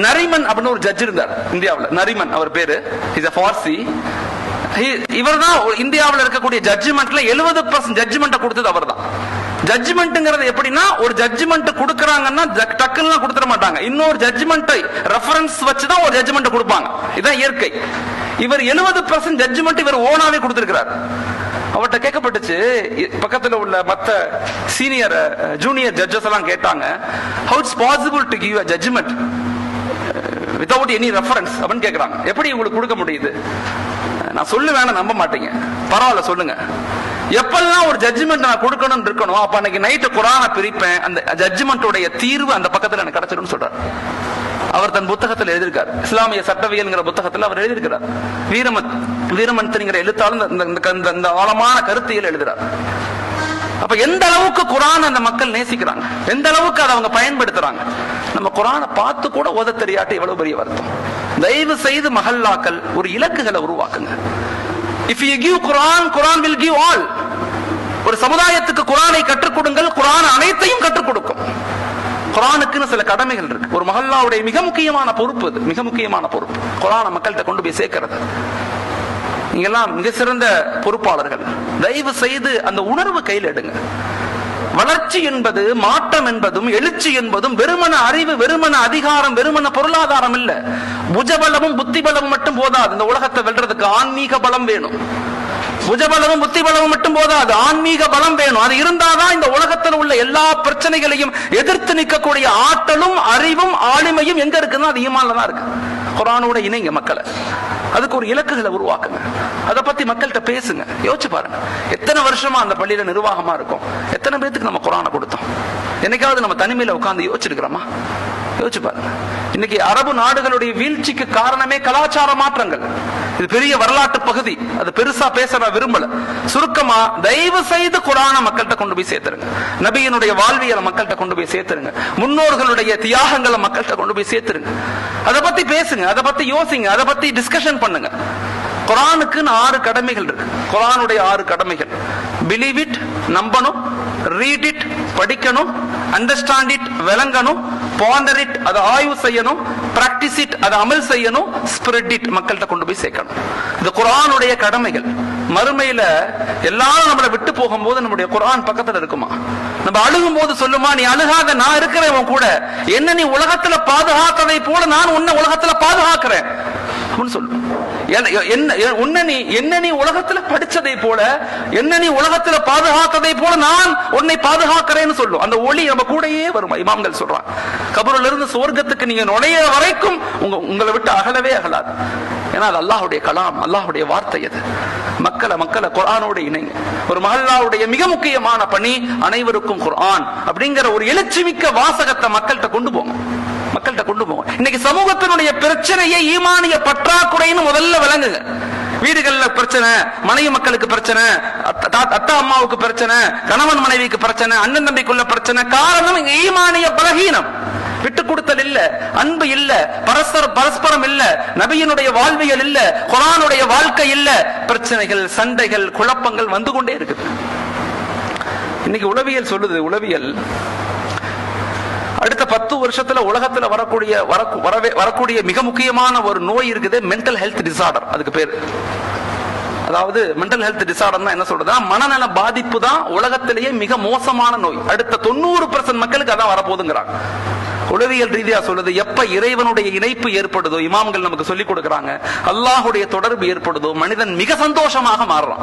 நரிமன் அப்படின்னு ஒரு ஜட்ஜ் இருந்தார் இந்தியாவில். நரிமன் அவர் பேரு. Is a Parsi. இவர் தான் இந்தியாவில் இருக்கக்கூடிய ஜட்ஜ்மெண்ட்ல 70% ஜட்ஜ்மெண்ட் கொடுத்தது அவர் தான். ஜட்ஜ்மெண்ட்ங்கிறது எப்படின்னா, ஒரு ஜட்ஜ்மெண்ட் கொடுக்கறாங்கன்னா டக்குன்னு கொடுத்துட மாட்டாங்க. இன்னொரு ஜட்ஜ்மெண்ட்டை ரெஃபரன்ஸ் வச்சு தான் ஒரு ஜட்ஜ்மெண்ட் கொடுப்பாங்க. இதுதான் இயற்கை. இவர் 70% ஜட்ஜ்மெண்ட் இவர் ஓனாவே கொடுத்திருக்கிறார். அவர்கிட்ட கேட்கப்பட்டுச்சு, பக்கத்துல உள்ள மத்த சீனியர் ஜூனியர் ஜட்ஜஸ் எல்லாம் கேட்டாங்க, how it's possible to give a judgment without any reference அப்படின்னு கேக்குறாங்க. எப்படி உங்களுக்கு கொடுக்க முடியுது? நான் சொல்லுவேன், நம்ப மாட்டீங்க, பரவாயில்ல சொல்லுங்க. எப்பெல்லாம் ஒரு ஜட்ஜ்மெண்ட் நான் கொடுக்கணும் இருக்கணும், அப்ப அன்னைக்கு நைட்டு குரானை பிரிப்பேன், அந்த ஜட்ஜ்மெண்டோட தீர்வு அந்த பக்கத்துல எனக்கு கிடைச்சிடும் சொல்றாரு. அவர் தன் புத்தகத்தில் எழுதியிருக்கார். இஸ்லாமிய சட்டவியல் புத்தகத்தில் அவர் எழுதியிருக்கிறார். வீரமந்திரிங்கிற எழுத்தாளர் இந்த ஆழமான கருத்தியல் எழுதுறார். அப்ப எந்த அளவுக்கு குரான் அந்த மக்கள் நேசிக்கிறாங்க, எந்த அளவுக்கு அதை அவங்க பயன்படுத்துறாங்க. நம்ம குரானை பார்த்து கூட ஓத தெரியாட்டி எவ்வளவு பெரிய வருத்தம். தயவு செய்து மஹல்லாக்கள் ஒரு இலக்குகளை உருவாக்குங்க. If you give Quran, Quran will give all. ஒரு சமுதாயத்துக்கு குரானை கற்றுக் கொடுங்கள், குரான் அனைத்தையும் கற்றுக் கொடுக்கும். குரானுக்குன்னு சில கடமைகள் இருக்கு. ஒரு மஹல்லாவுடைய மிக முக்கியமான பொறுப்பு, அது மிக முக்கியமான பொறுப்பு, குரானை மக்கள்கிட்ட கொண்டு போய் சேர்க்கிறது. நீங்கெல்லாம் மிக சிறந்த பொறுப்பாளர்கள். தயவு செய்து அந்த உணர்வு கையில் எடுங்க. வளர்ச்சி என்பது, மாற்றம் என்பதும், எழுச்சி என்பதும் வெறுமன அறிவு, வெறுமன அதிகாரம், வெறுமன பொருளாதாரம் இல்ல. புஜபலமும் புத்தி பலமும் மட்டும் போதாது. இந்த உலகத்தை வெல்றதுக்கு ஆன்மீக பலம் வேணும். புஜபலமும் புத்தி பலமும் மட்டும் போதாது, ஆன்மீக பலம் வேணும். அது இருந்தாதான் இந்த உலகத்தில் உள்ள எல்லா பிரச்சனைகளையும் எதிர்த்து நிற்கக்கூடிய ஆற்றலும் அறிவும் ஆளுமையும் எங்க இருக்குன்னா அது ஈமான்ல தான் இருக்கு. குர்ஆனோட இணைங்க மக்களை. அதுக்கு ஒரு இலக்குகளை உருவாக்குங்க. அதை பத்தி மக்கள்கிட்ட பேசுங்க. யோசிச்சு பாருங்க, எத்தனை வருஷமா அந்த பள்ளியில நிர்வாகமா இருக்கும், எத்தனை பேருக்கு நம்ம குர்ஆனை கொடுத்தோம்? என்னைக்காவது நம்ம தனிமையில உட்கார்ந்து யோசிச்சிருக்கிறோமா? யோசிச்சு பாருங்க. இன்னைக்கு அரபு நாடுகளுடைய வீழ்ச்சிக்கு காரணமே கலாச்சார மாற்றங்கள். இது பெரிய வரலாற்று பகுதி, அது பெருசா பேச விரும்பல. சுருக்கமா, தயவு செய்து குர்ஆனை மக்கள்கிட்ட கொண்டு போய் சேர்த்துருங்க. நபியினுடைய வாழ்வியலை மக்கள்கிட்ட கொண்டு போய் சேர்த்துருங்க. முன்னோர்களுடைய தியாகங்களை மக்கள்கிட்ட கொண்டு போய் சேர்த்துருங்க. அதை பத்தி பேசுங்க, அதை பத்தி யோசிங்க, அதை பத்தி டிஸ்கஷன் பண்ணுங்க. குர்ஆனுக்கு 6 கடமைகள் இருக்கு. குர்ஆனுடைய 6 கடமைகள்: பிலீவ் இட், நம்பணும்; ரீட் இட், படிக்கணும்; அண்டர்ஸ்டாண்ட் இட், விளங்கணும்; பாண்டர் இட், அதை ஆய்வு செய்யணும்; பிராக்டிஸ் இட், அதை அமல் செய்யணும்; ஸ்ப்ரெட் இட், மக்கள்கிட்ட கொண்டு போய் சேர்க்கணும். இது குர்ஆனுடைய கடமைகள். மறுமையில எல்லாரும் நம்மளை விட்டு போகும்போது நம்முடைய குர்ஆன் பக்கத்துல இருக்குமா? நம்ம அழுகும் போது சொல்லுமா, நீ அழுகாத, நான் இருக்கிறேன் கூட, என்ன நீ உலகத்துல பாதுகாத்ததை போல நான் உன்னை உலகத்துல பாதுகாக்கிறேன் அப்படின்னு சொல்லு. என்ன நீ உலகத்துல படிச்சதை போல, என்ன நீ உலகத்துல பாதுகாத்ததை போல நான் உன்னை பாதுகாக்கிறேன்னு சொல்லும். அந்த ஒளி நம்ம கூடயே வரும். இமாம்கள் சொல்றாங்க, கபருல இருந்து சுவர்க்கத்துக்கு நீங்க நுழைய வரைக்கும் உங்களை விட்டு அகலவே அகலாது. ஏன்னா அது அல்லாஹ்வுடைய கலாம், அல்லாஹ்வுடைய வார்த்தை. அது மக்களை குர்ஆனோடு இணைங்க. ஒரு மஹல்லாவுடைய மிக முக்கியமான பணி அனைவருக்கும் குர்ஆன் அப்படிங்கிற ஒரு எழுச்சி மிக்க வாசகத்தை மக்கள்கிட்ட கொண்டு போங்க. இன்னைக்கு சமூகத்தினுடைய பிரச்சனையை ஈமானிய பற்றாக்குறைன்னு முதல்ல விளங்குங்க. வீடுகள்ல பிரச்சனை, மனைவி மக்களுக்கு பிரச்சனை, அத்தா அம்மாவுக்கு பிரச்சனை, கணவன் மனைவிக்கு பிரச்சனை, அண்ணன் தம்பிக்குள்ள பிரச்சனை. காரணம் ஈமானிய பலகீனம். விட்டு கொடுத்தல் இல்ல, அன்பு இல்ல, பரஸ்பரம் இல்ல, நபியினுடைய வாழ்வியல் இல்ல, குர்ஆனுடைய வாழ்க்கை இல்ல. பிரச்சனைகள், சண்டைகள், குழப்பங்கள் வந்து கொண்டே இருக்குது. இன்னைக்கு உளவியல் சொல்லுது, உளவியல் அடுத்த 10 வருஷத்துல உலகத்துல வரக்கூடிய மிக முக்கியமான ஒரு நோய் இருக்குது, மென்டல் ஹெல்த் டிசார்டர். அதுக்கு பேரு, அதாவது மென்டல் ஹெல்த் டிசார்டர் என்ன சொல்றதுன்னா, மனநல பாதிப்பு தான் உலகத்திலேயே மிக மோசமான நோய். அடுத்த 90% மக்களுக்கு அதான் வரப்போகுதுங்கிறாங்க. உளவியல் ரீதியா சொல்லுது, எப்ப இறைவனுடைய இணைப்பு ஏற்படுதோ, இமாம்கள் நமக்கு சொல்லிக் கொடுக்கறாங்க, அல்லாஹ்வுடைய தொடர்பு ஏற்படுதோ, மனிதன் மிக சந்தோஷமாக மாறுறான்.